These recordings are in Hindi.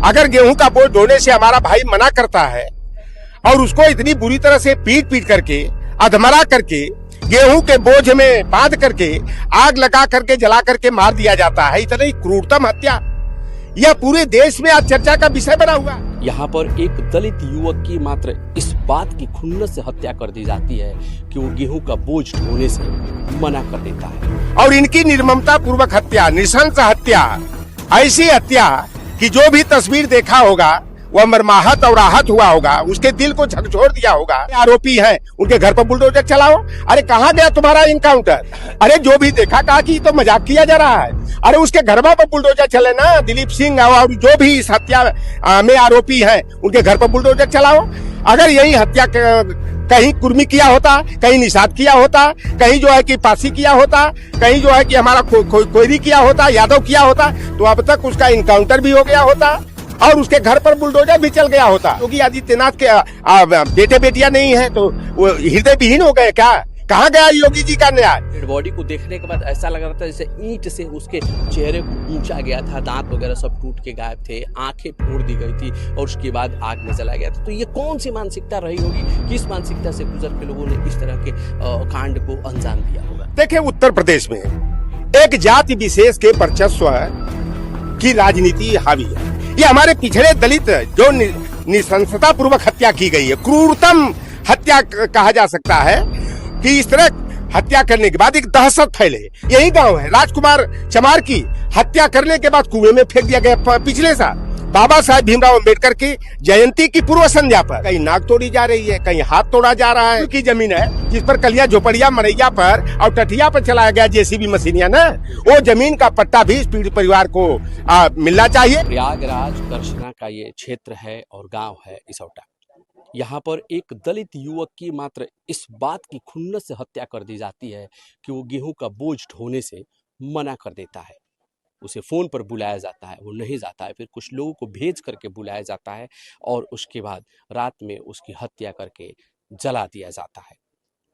अगर गेहूं का बोझ ढोने से हमारा भाई मना करता है और उसको इतनी बुरी तरह से पीट पीट करके अधमरा करके गेहूं के बोझ में बांध करके आग लगा करके जला करके मार दिया जाता है, इतनी क्रूरतम हत्या यह पूरे देश में आज चर्चा का विषय बना हुआ। यहाँ पर एक दलित युवक की मात्र इस बात की खुन्नस से हत्या कर दी जाती है कि वो गेहूं का बोझ ढोने से मना कर देता है। और इनकी निर्ममता पूर्वक हत्या, नृशंस हत्या, ऐसी हत्या कि जो भी तस्वीर देखा होगा वह मरमाहत और आहत हुआ होगा, उसके दिल को झकझोर दिया होगा। आरोपी हैं, उनके घर पर बुलडोजर चलाओ। अरे कहाँ गया तुम्हारा इनकाउंटर? अरे जो भी देखा कहा कि तो मजाक किया जा रहा है। अरे उसके घर पर बुलडोजर चले ना। दिलीप सिंह और जो भी इस हत्या में आरोपी हैं उनके घर पर बुलडोजर चलाओ। अगर यही हत्या कहीं कुर्मी किया होता, कहीं निषाद किया होता, कहीं जो है कि पासी किया होता, कहीं जो है कि हमारा कोयरी किया होता, यादव किया होता, तो अब तक उसका इनकाउंटर भी हो गया होता और उसके घर पर बुलडोजर भी चल गया होता। क्योंकि आदित्यनाथ के बेटे बेटियां नहीं है तो वो हृदय विहीन हो गए क्या? कहाँ गया योगी जी का न्याय? डेड बॉडी को देखने के बाद ऐसा लग रहा था जैसे ईंट से उसके चेहरे को ऊंचा गया था, दांत वगैरह सब टूट के गायब थे, आंखें फोड़ दी गई थी और उसके बाद आग में जला गया था। तो ये कौन सी मानसिकता रही होगी, किस मानसिकता से गुजर के लोगों ने इस तरह के कांड को अंजाम दिया होगा? देखिए, उत्तर प्रदेश में एक जाति विशेष के वर्चस्व की राजनीति हावी है। ये हमारे पिछड़े दलित जो निशंसता पूर्वक हत्या की गई है, क्रूरतम हत्या कहा जा सकता है कि इस तरह हत्या करने के बाद एक दहशत फैले। यही गांव है, राजकुमार चमार की हत्या करने के बाद कुएं में फेंक दिया गया पिछले साल। बाबा साहेब भीमराव अंबेडकर की जयंती की पूर्व संध्या पर कहीं नाक तोड़ी जा रही है, कहीं हाथ तोड़ा जा रहा है। की जमीन है जिस पर कलिया झोपड़िया मरैया पर और टटिया पर चलाया गया जेसीबी मशीनिया ना, वो जमीन का पट्टा भी इस पीड़ित परिवार को मिलना चाहिए। प्रयागराज दर्शना का ये क्षेत्र है और गाँव है इसौटा। यहाँ पर एक दलित युवक की मात्र इस बात की खुन्नस से हत्या कर दी जाती है कि वो गेहूं का बोझ ढोने से मना कर देता है। उसे फ़ोन पर बुलाया जाता है, वो नहीं जाता है, फिर कुछ लोगों को भेज करके बुलाया जाता है और उसके बाद रात में उसकी हत्या करके जला दिया जाता है।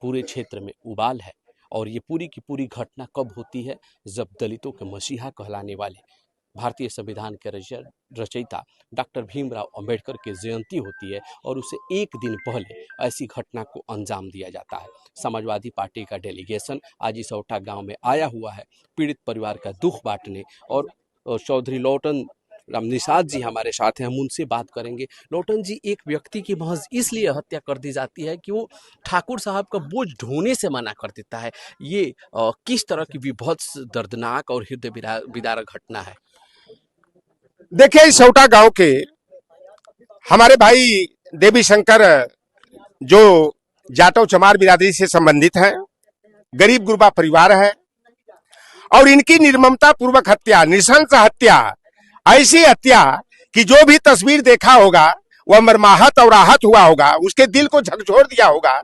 पूरे क्षेत्र में उबाल है और ये पूरी की पूरी घटना कब होती है, जब दलितों के मसीहा कहलाने वाले भारतीय संविधान के रचयिता डॉक्टर भीमराव अंबेडकर की जयंती होती है और उसे एक दिन पहले ऐसी घटना को अंजाम दिया जाता है। समाजवादी पार्टी का डेलीगेशन आज इसौटा गांव में आया हुआ है पीड़ित परिवार का दुख बांटने, और चौधरी लौटन राम निषाद जी हमारे साथ हैं, हम उनसे बात करेंगे। लौटन जी, एक व्यक्ति की महज इसलिए हत्या कर दी जाती है कि वो ठाकुर साहब का बोझ ढोने से मना कर देता है, ये किस तरह की विभत्स, दर्दनाक और हृदय विदारक घटना है? देखिए, इसौटा गांव के हमारे भाई देवी शंकर जो जाटव चमार बिरादरी से संबंधित हैं, गरीब गुरबा परिवार है और इनकी निर्ममता पूर्वक हत्या, नृशंस हत्या, ऐसी हत्या कि जो भी तस्वीर देखा होगा वह मरमाहत और आहत हुआ होगा, उसके दिल को झकझोर दिया होगा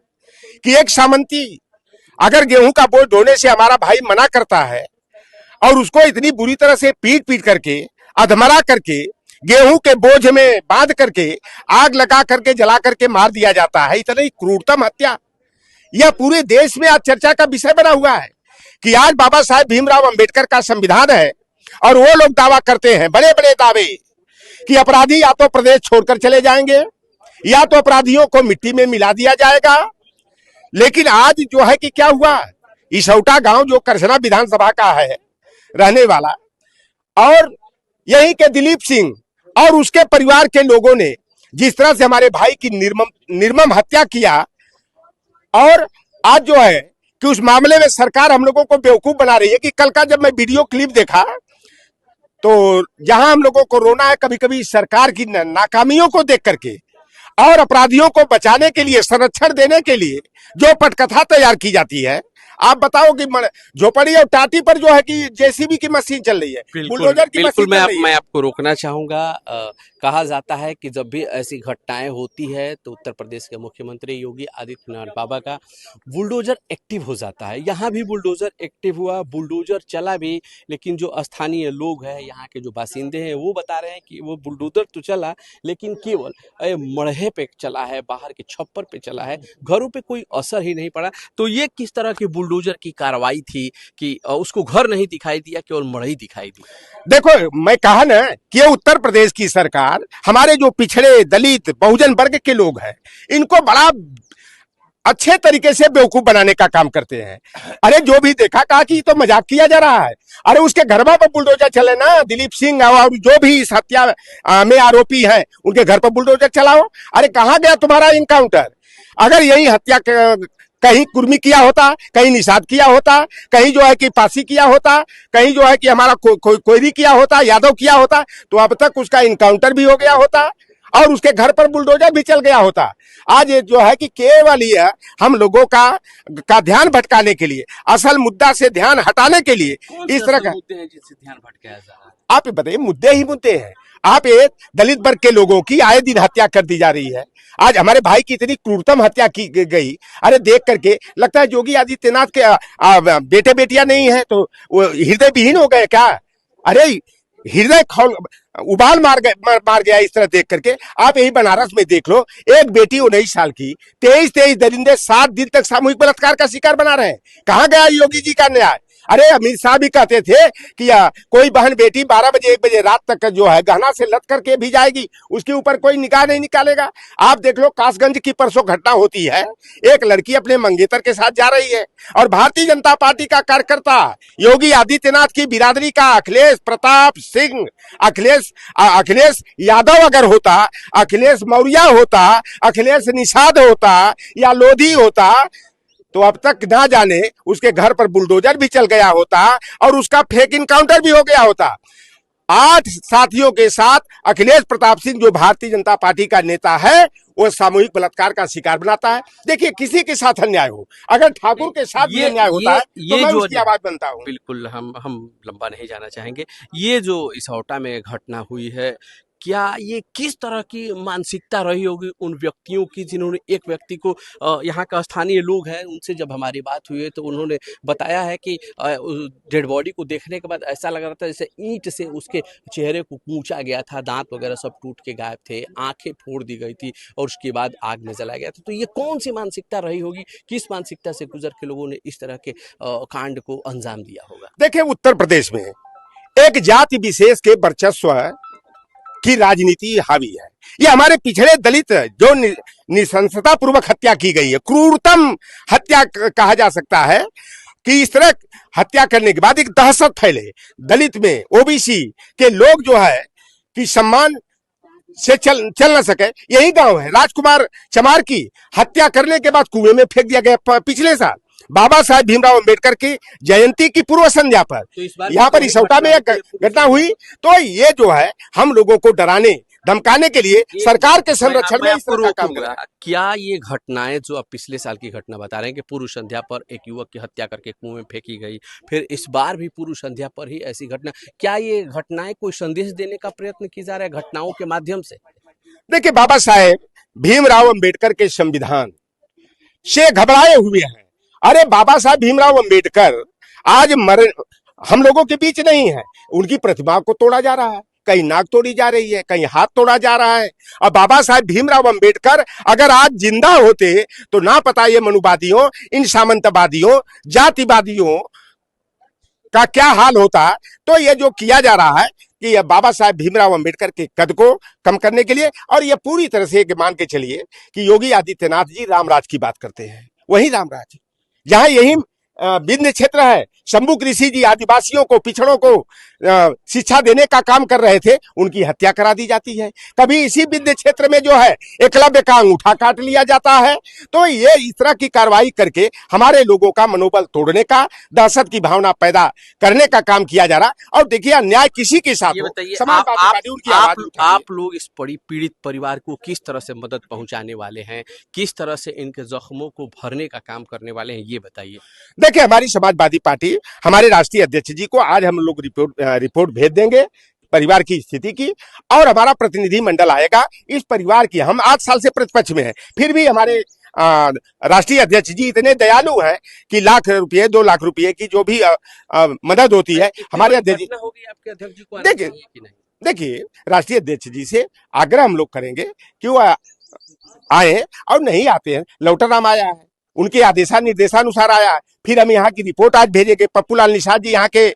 कि एक सामंती अगर गेहूं का बोझ ढोने से हमारा भाई मना करता है और उसको इतनी बुरी तरह से पीट पीट करके अधमरा करके गेहूं के बोझ में बांध करके आग लगा करके जला करके मार दिया जाता है, इतनी क्रूरतम हत्या यह पूरे देश में आज चर्चा का विषय बना हुआ है कि आज बाबा साहेब भीमराव अंबेडकर का संविधान है और वो लोग दावा करते हैं, बड़े बड़े दावे, कि अपराधी या तो प्रदेश छोड़कर चले जाएंगे या तो अपराधियों को मिट्टी में मिला दिया जाएगा। लेकिन आज जो है कि क्या हुआ, इसौटा गांव जो करसना विधानसभा का है रहने वाला और यहीं के दिलीप सिंह और उसके परिवार के लोगों ने जिस तरह से हमारे भाई की निर्मम हत्या किया, और आज जो है कि उस मामले में सरकार हम लोगों को बेवकूफ बना रही है कि कल का जब मैं वीडियो क्लिप देखा तो जहां हम लोगों को रोना है कभी कभी सरकार की नाकामियों को देख करके और अपराधियों को बचाने के लिए, संरक्षण देने के लिए जो पटकथा तैयार की जाती है। आप बताओ कि झोपड़ी और टाटी पर जो है कि जेसीबी की मशीन चल रही है, बुलडोजर की मशीन चल रही है। मैं आपको रोकना चाहूंगा। कहा जाता है कि जब भी ऐसी घटनाएं होती है तो उत्तर प्रदेश के मुख्यमंत्री योगी आदित्यनाथ बाबा का बुलडोजर एक्टिव हो जाता है। यहाँ भी बुलडोजर एक्टिव हुआ, बुलडोजर चला भी, लेकिन जो स्थानीय लोग हैं, यहाँ के जो बासिंदे हैं, वो बता रहे हैं कि वो बुलडोजर तो चला लेकिन केवल मड़हे पे चला है, बाहर के छप्पर पे चला है, घरों पे कोई असर ही नहीं पड़ा। तो ये किस तरह की बुलडोजर की कार्रवाई थी कि उसको घर नहीं दिखाई दिया, केवल मड़ई दिखाई दी? देखो, मैं कहा ना कि ये उत्तर प्रदेश की सरकार हमारे जो पिछड़े दलित बहुजन वर्ग के लोग हैं, इनको बड़ा अच्छे तरीके से बेवकूफ बनाने का काम करते हैं। अरे जो भी देखा, कहा कि तो मजाक किया जा रहा है। अरे उसके घर पर बुलडोजर चले ना, दिलीप सिंह और जो भी इस हत्या में आरोपी हैं, उनके घर पर बुलडोजर चलाओ। अरे कहाँ गया तुम्हारा इनकाउंटर? अगर यही हत्या कहीं कुर्मी किया होता, कहीं निषाद किया होता, कहीं जो है कि पासी किया होता, कहीं जो है कि हमारा कोयरी किया होता, यादव किया होता, तो अब तक उसका इनकाउंटर भी हो गया होता और उसके घर पर बुलडोजर भी चल गया होता। आज ये जो है कि केवल ये हम लोगों का ध्यान भटकाने के लिए, असल मुद्दा से ध्यान हटाने के लिए इस तरह का मुद्दे हैं जिससे ध्यान भटकाया जा रहा है? आप बताइए, मुद्दे ही मुद्दे हैं। आप एक दलित वर्ग के लोगों की आए दिन हत्या कर दी जा रही है। आज हमारे भाई की इतनी क्रूरतम हत्या की गई, अरे देख करके लगता है योगी आदित्यनाथ के बेटे बेटियां नहीं है तो वो हृदय विहीन हो गए क्या? अरे हृदय खौल उबाल मार गया इस तरह देख करके। आप यही बनारस में देख लो, एक बेटी 19 साल की, 23 दरिंदे 7 दिन तक सामूहिक बलात्कार का शिकार बना रहे हैं। कहां गया योगी जी का न्याय? अरे अमित शाह भी कहते थे कि कोई बहन बेटी 12 बजे 1 बजे रात तक जो है गहना से लट करके भी जाएगी, उसके ऊपर कोई निगाह नहीं निकालेगा। आप देख लो, कासगंज की परसों घटना होती है, एक लड़की अपने मंगेतर के साथ जा रही है और भारतीय जनता पार्टी का कार्यकर्ता योगी आदित्यनाथ की बिरादरी का अखिलेश प्रताप सिंह, अखिलेश यादव अगर होता, अखिलेश मौर्य होता, अखिलेश निषाद होता या लोधी होता, तो अब तक ना जाने उसके घर पर बुलडोजर भी चल गया होता और उसका फेक इनकाउंटर भी हो गया होता। 8 साथियों के साथ अखिलेश प्रताप सिंह, जो भारतीय जनता पार्टी का नेता है, वो सामूहिक बलात्कार का शिकार बनाता है। देखिए, किसी के साथ अन्याय हो, अगर ठाकुर के साथ भी अन्याय होता है तो मैं उसकी आवाज बनता हूँ। बिल्कुल, हम लंबा नहीं जाना चाहेंगे। ये जो इसौटा में घटना हुई है, क्या ये किस तरह की मानसिकता रही होगी उन व्यक्तियों की जिन्होंने, एक व्यक्ति को यहाँ का स्थानीय लोग हैं, उनसे जब हमारी बात हुई है तो उन्होंने बताया है कि डेड बॉडी को देखने के बाद ऐसा लग रहा था जैसे ईंट से उसके चेहरे को कूचा गया था, दांत वगैरह सब टूट के गायब थे, आंखें फोड़ दी गई थी और उसके बाद आग में जलाया गया था। तो ये कौन सी मानसिकता रही होगी, किस मानसिकता से गुजर के लोगों ने इस तरह के कांड को अंजाम दिया होगा? देखिए, उत्तर प्रदेश में एक जाति विशेष के वर्चस्व की राजनीति हावी है। ये हमारे पिछड़े दलित जो निशंसता पूर्वक हत्या की गई है, क्रूरतम हत्या कहा जा सकता है कि इस तरह हत्या करने के बाद एक दहशत फैले दलित में, ओबीसी के लोग जो है कि सम्मान से चल न सके। यही गांव है, राजकुमार चमार की हत्या करने के बाद कुएं में फेंक दिया गया पिछले साल, बाबा साहेब भीमराव अंबेडकर की जयंती की पूर्व संध्या पर। तो यहाँ पर इसौटा में एक घटना हुई। तो ये जो है हम लोगों को डराने धमकाने के लिए सरकार के संरक्षण में इस तरह का काम कर रहा है। क्या ये घटनाएं जो आप पिछले साल की घटना बता रहे हैं कि पूर्व संध्या पर एक युवक की हत्या करके कुएं में फेंकी गई, फिर इस बार भी पूर्व संध्या पर ही ऐसी घटना, क्या ये घटनाएं कोई संदेश देने का प्रयत्न किया जा रहा है घटनाओं के माध्यम से? देखिए, बाबा साहेब भीमराव अंबेडकर के संविधान से घबराए हुए हैं। अरे बाबा साहब भीमराव अंबेडकर आज हम लोगों के बीच नहीं है, उनकी प्रतिमा को तोड़ा जा रहा है, कहीं नाक तोड़ी जा रही है, कहीं हाथ तोड़ा जा रहा है। और बाबा साहब भीमराव अंबेडकर अगर आज जिंदा होते तो ना पता ये मनुवादियों, इन सामंतवादियों, जातिवादियों का क्या हाल होता। तो ये जो किया जा रहा है कि ये बाबा साहब भीमराव अंबेडकर के कद को कम करने के लिए, और ये पूरी तरह से मान के चलिए कि योगी आदित्यनाथ जी रामराज की बात करते हैं, वही रामराज जहां यही विंध्य क्षेत्र है, शंभू ऋषि जी आदिवासियों को, पिछड़ों को शिक्षा देने का काम कर रहे थे, उनकी हत्या करा दी जाती है। कभी इसी विंध्य क्षेत्र में जो है एकलव्य का अंगूठा काट लिया जाता है। तो ये इस तरह की कार्रवाई करके हमारे लोगों का मनोबल तोड़ने का, दहशत की भावना पैदा करने का काम किया जा रहा। और देखिए, अन्याय किसी के साथ हो, समाजवादी पार्टी उनकी आवाज उठाती है। आप लोग इस पीड़ित परिवार को किस तरह से मदद पहुंचाने वाले हैं, किस तरह से इनके जख्मों को भरने का काम करने वाले हैं, ये बताइए। देखिए, हमारी समाजवादी पार्टी, हमारे राष्ट्रीय अध्यक्ष जी को आज हम लोग रिपोर्ट भेज देंगे परिवार की स्थिति की, और हमारा प्रतिनिधि मंडल आएगा इस परिवार की। हम 8 साल से प्रतिपक्ष में हैं, फिर भी हमारे राष्ट्रीय अध्यक्ष जी इतने दयालु हैं कि लाख रुपए, 2 लाख रुपए की जो भी मदद होती है हमारे अध्यक्ष जी को। देखिए, राष्ट्रीय अध्यक्ष जी से आग्रह हम लोग करेंगे कि वो आए, और नहीं आते हैं, लौटा राम आया है, उनके निर्देशानुसार आया है। फिर हम यहाँ की रिपोर्ट आज भेजेंगे। पप्पू लाल निषाद जी यहाँ के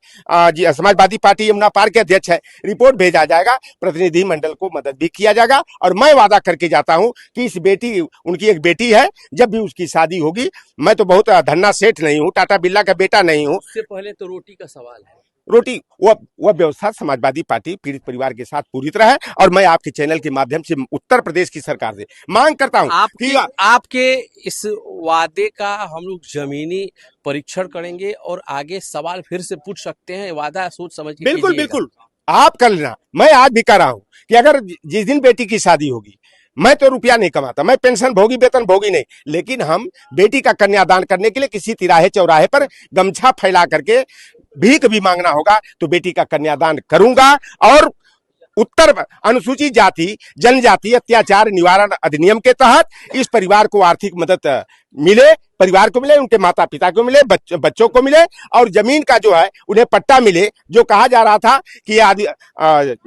समाजवादी पार्टी यमुना पार के अध्यक्ष है। रिपोर्ट भेजा जाएगा, प्रतिनिधि मंडल को मदद भी किया जाएगा। और मैं वादा करके जाता हूँ कि उनकी एक बेटी है, जब भी उसकी शादी होगी, मैं तो बहुत धन्ना सेठ नहीं हूँ, टाटा बिरला का बेटा नहीं हूँ। उससे पहले तो रोटी का सवाल है। रोटी वह व्यवस्था समाजवादी पार्टी पीड़ित परिवार के साथ पूरी तरह है। और मैं आपके चैनल के माध्यम से उत्तर प्रदेश की सरकार से मांग करता हूं कि आपके इस वादे का हम लोग जमीनी परीक्षण करेंगे और आगे सवाल फिर से पूछ सकते हैं। वादा सोच समझ के बिल्कुल कीजिएगा। बिल्कुल आप कर लेना। मैं आज भी कर रहा हूं कि अगर जिस दिन बेटी की शादी होगी, मैं तो रुपया नहीं कमाता, मैं पेंशन भोगी, वेतन भोगी नहीं, लेकिन हम बेटी का कन्यादान करने के लिए किसी तिराहे चौराहे पर गमछा फैला करके भीख भी मांगना होगा तो बेटी का कन्यादान करूंगा। और उत्तर अनुसूचित जाति जनजाति अत्याचार निवारण अधिनियम के तहत इस परिवार को आर्थिक मदद मिले, परिवार को मिले, उनके माता पिता को मिले, बच्चों को मिले, और जमीन का जो है उन्हें पट्टा मिले। जो कहा जा रहा था कि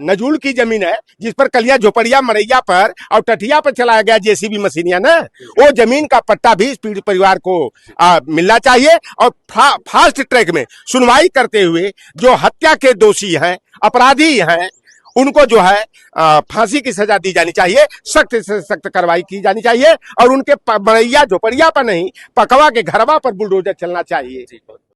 नजूल की जमीन है जिस पर कलिया झोपड़िया मरैया पर और टटिया पर चलाया गया जेसीबी मशीनिया ना, वो जमीन का पट्टा भी इस पीड़ित परिवार को मिलना चाहिए। और फास्ट ट्रैक में सुनवाई करते हुए जो हत्या के दोषी हैं, अपराधी हैं, उनको जो है फांसी की सजा दी जानी चाहिए, सख्त से सख्त कार्रवाई की जानी चाहिए। और उनके मरैया झोपड़िया पर नहीं, पकवा के घरवा पर बुलडोजर चलना चाहिए।